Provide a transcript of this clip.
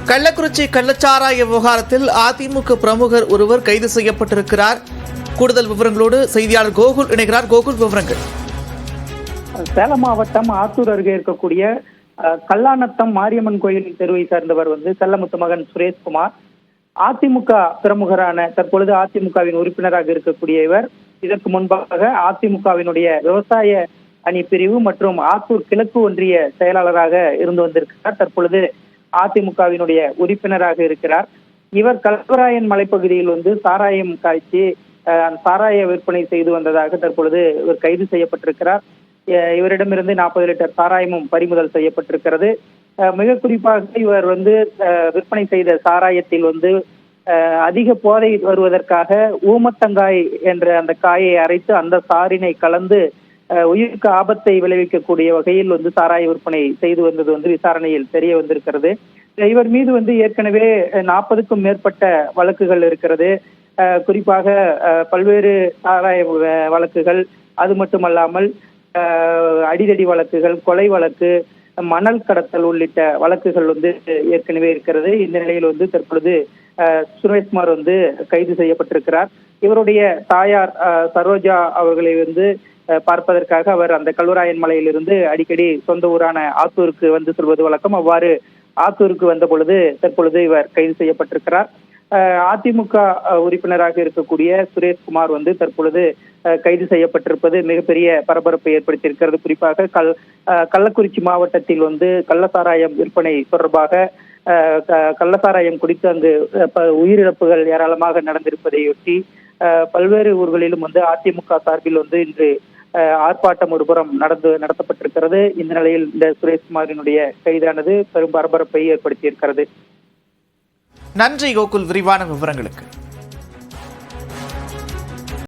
கள்ளக்குறிச்சி கள்ளச்சாராய விவகாரத்தில் அதிமுக பிரமுகர் ஒருவர் கைது செய்யப்பட்டிருக்கிறார். கூடுதல் விவரங்களோடு செய்தியாளர் கோகுல் இணைகிறார். கோகுல், விவரங்கள். சேலம் மாவட்டம் ஆத்தூர் அருகே இருக்கக்கூடிய கல்லாநத்தம் மாரியம்மன் கோயில் தெருவை சார்ந்தவர் செல்லமுத்து மகன் சுரேஷ்குமார். அதிமுக பிரமுகரான தற்பொழுது அதிமுகவின் உறுப்பினராக இருக்கக்கூடிய இவர் இதற்கு முன்பாக அதிமுகவினுடைய விவசாய அணி பிரிவு மற்றும் ஆத்தூர் கிழக்கு ஒன்றிய செயலாளராக இருந்து வந்திருக்கிறார். தற்பொழுது அதிமுகவினுடைய உறுப்பினராக இருக்கிறார். இவர் கல்வராயன் மலைப்பகுதியில் சாராயம் காய்ச்சி சாராய விற்பனை செய்து வந்ததாக தற்பொழுது இவர் கைது செய்யப்பட்டிருக்கிறார். இவரிடமிருந்து 40 லிட்டர் சாராயமும் பறிமுதல் செய்யப்பட்டிருக்கிறது. மிக குறிப்பாக இவர் விற்பனை செய்த சாராயத்தில் அதிக போதை வருவதற்காக ஊமத்தங்காய் என்ற அந்த காயை அரைத்து அந்த சாரினை கலந்து உயிருக்கு ஆபத்தை விளைவிக்கக்கூடிய வகையில் சாராய விற்பனை செய்து வந்தது விசாரணையில் தெரிய வந்திருக்கிறது. இவர் மீது ஏற்கனவே 40க்கும் மேற்பட்ட வழக்குகள் இருக்கிறது. குறிப்பாக பல்வேறு சாராய வழக்குகள், அது மட்டுமல்லாமல் அடிதடி வழக்குகள், கொலை வழக்கு, மணல் கடத்தல் உள்ளிட்ட வழக்குகள் ஏற்கனவே இருக்கிறது. இந்த நிலையில் தற்பொழுது சுரேஷ்குமார் கைது செய்யப்பட்டிருக்கிறார். இவருடைய தாயார் சரோஜா அவர்களை பார்ப்பதற்காக அவர் அந்த கல்வராயன் மலையிலிருந்து அடிக்கடி சொந்த ஊரான ஆத்தூருக்கு செல்வது வழக்கம். அவ்வாறு ஆத்தூருக்கு வந்த பொழுது தற்பொழுது இவர் கைது செய்யப்பட்டிருக்கிறார். அதிமுக உறுப்பினராக இருக்கக்கூடிய சுரேஷ்குமார் தற்பொழுது கைது செய்யப்பட்டிருப்பது மிகப்பெரிய பரபரப்பை ஏற்படுத்தியிருக்கிறது. குறிப்பாக கள்ளக்குறிச்சி மாவட்டத்தில் கள்ளசாராயம் விற்பனை தொடர்பாக கள்ளசாராயம் குடித்து அங்கு உயிரிழப்புகள் ஏராளமாக நடந்திருப்பதையொட்டி பல்வேறு ஊர்களிலும் அதிமுக சார்பில் இன்று ஆர்ப்பாட்டம் ஒருபுறம் நடத்தப்பட்டிருக்கிறது. இந்த நிலையில் இந்த சுரேஷ்குமாரினுடைய கைதானது பெரும் பரபரப்பை ஏற்படுத்தியிருக்கிறது. நன்றி கோகுல், விரிவான விவரங்களுக்கு.